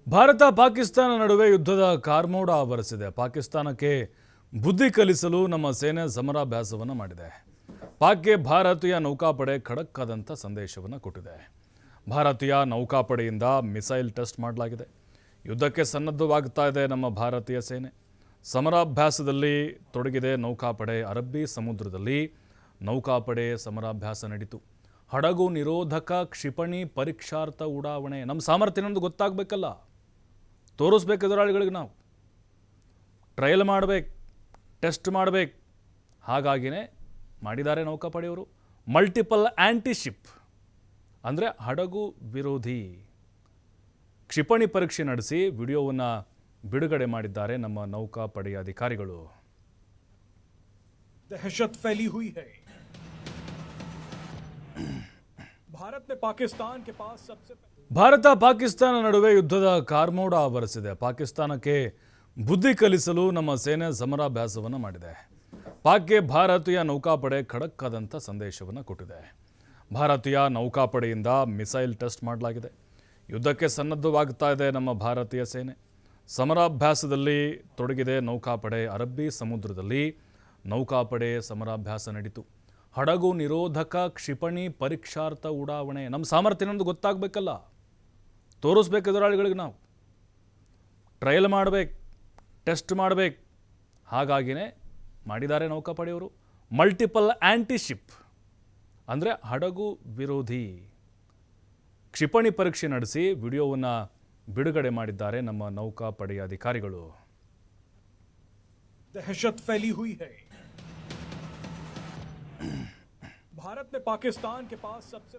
ಭಾರತ ಪಾಕಿಸ್ತಾನ ನಡುವೆ ಯುದ್ಧದ ಕಾರ್ಮೋಡ ಆವರಿಸಿದೆ. ಪಾಕಿಸ್ತಾನಕ್ಕೆ ಬುದ್ಧಿ ಕಲಿಸಲು ನಮ್ಮ ಸೇನೆ ಸಮರಾಭ್ಯಾಸವನ್ನು ಮಾಡಿದೆ. ಪಾಕ್ಗೆ ಭಾರತೀಯ ನೌಕಾಪಡೆ ಖಡಕ್ ಆದಂಥ ಸಂದೇಶವನ್ನು ಕೊಟ್ಟಿದೆ. ಭಾರತೀಯ ನೌಕಾಪಡೆಯಿಂದ ಮಿಸೈಲ್ ಟೆಸ್ಟ್ ಮಾಡಲಾಗಿದೆ. ಯುದ್ಧಕ್ಕೆ ಸನ್ನದ್ಧವಾಗ್ತಾ ಇದೆ ನಮ್ಮ ಭಾರತೀಯ ಸೇನೆ. ಸಮರಾಭ್ಯಾಸದಲ್ಲಿ ತೊಡಗಿದೆ ನೌಕಾಪಡೆ. ಅರಬ್ಬಿ ಸಮುದ್ರದಲ್ಲಿ ನೌಕಾಪಡೆ ಸಮರಾಭ್ಯಾಸ ನಡೀತು. ಹಡಗು ನಿರೋಧಕ ಕ್ಷಿಪಣಿ ಪರೀಕ್ಷಾರ್ಥ ಉಡಾವಣೆ. ನಮ್ಮ ಸಾಮರ್ಥ್ಯ ನಮ್ಮದು ಗೊತ್ತಾಗಬೇಕಲ್ಲ, ತೋರಿಸ್ಬೇಕು ಎದುರಾಳಿಗಳಿಗೆ. ನಾವು ಟ್ರಯಲ್ ಮಾಡಬೇಕು, ಟೆಸ್ಟ್ ಮಾಡಬೇಕು. ಹಾಗಾಗಿನೇ ಮಾಡಿದ್ದಾರೆ ನೌಕಾಪಡೆಯವರು. ಮಲ್ಟಿಪಲ್ ಆ್ಯಂಟಿಶಿಪ್ ಅಂದರೆ ಹಡಗು ವಿರೋಧಿ ಕ್ಷಿಪಣಿ ಪರೀಕ್ಷೆ ನಡೆಸಿ ವಿಡಿಯೋವನ್ನು ಬಿಡುಗಡೆ ಮಾಡಿದ್ದಾರೆ ನಮ್ಮ ನೌಕಾಪಡೆಯ ಅಧಿಕಾರಿಗಳು. दहशत फैली हुई है। भारत ने पाकिस्तान के पास सबसे ಭಾರತ ಪಾಕಿಸ್ತಾನ ನಡುವೆ ಯುದ್ಧದ ಕಾರ್ಮೋಡ ಆವರಿಸಿದೆ. ಪಾಕಿಸ್ತಾನಕ್ಕೆ ಬುದ್ಧಿ ಕಲಿಸಲು ನಮ್ಮ ಸೇನೆ ಸಮರಾಭ್ಯಾಸವನ್ನು ಮಾಡಿದೆ. ಪಾಕ್ಗೆ ಭಾರತೀಯ ನೌಕಾಪಡೆ ಖಡಕ್ ಆದಂಥ ಸಂದೇಶವನ್ನು ಕೊಟ್ಟಿದೆ. ಭಾರತೀಯ ನೌಕಾಪಡೆಯಿಂದ ಮಿಸೈಲ್ ಟೆಸ್ಟ್ ಮಾಡಲಾಗಿದೆ. ಯುದ್ಧಕ್ಕೆ ಸನ್ನದ್ಧವಾಗ್ತಾ ಇದೆ ನಮ್ಮ ಭಾರತೀಯ ಸೇನೆ. ಸಮರಾಭ್ಯಾಸದಲ್ಲಿ ತೊಡಗಿದೆ ನೌಕಾಪಡೆ. ಅರಬ್ಬಿ ಸಮುದ್ರದಲ್ಲಿ ನೌಕಾಪಡೆ ಸಮರಾಭ್ಯಾಸ ನಡೀತು. ಹಡಗು ನಿರೋಧಕ ಕ್ಷಿಪಣಿ ಪರೀಕ್ಷಾರ್ಥ ಉಡಾವಣೆ. ನಮ್ಮ ಸಾಮರ್ಥ್ಯ ನಮ್ಮದು ಗೊತ್ತಾಗಬೇಕಲ್ಲ, ತೋರಿಸ್ಬೇಕು ಎದುರಾಳಿಗಳಿಗೆ. ನಾವು ಟ್ರಯಲ್ ಮಾಡಬೇಕು, ಟೆಸ್ಟ್ ಮಾಡಬೇಕು. ಹಾಗಾಗಿನೇ ಮಾಡಿದ್ದಾರೆ ನೌಕಾಪಡೆಯವರು. ಮಲ್ಟಿಪಲ್ ಆ್ಯಂಟಿಶಿಪ್ ಅಂದರೆ ಹಡಗು ವಿರೋಧಿ ಕ್ಷಿಪಣಿ ಪರೀಕ್ಷೆ ನಡೆಸಿ ವಿಡಿಯೋವನ್ನು ಬಿಡುಗಡೆ ಮಾಡಿದ್ದಾರೆ ನಮ್ಮ ನೌಕಾಪಡೆಯ ಅಧಿಕಾರಿಗಳು. दहशत फैली हुई है। भारत ने पाकिस्तान के पास सबसे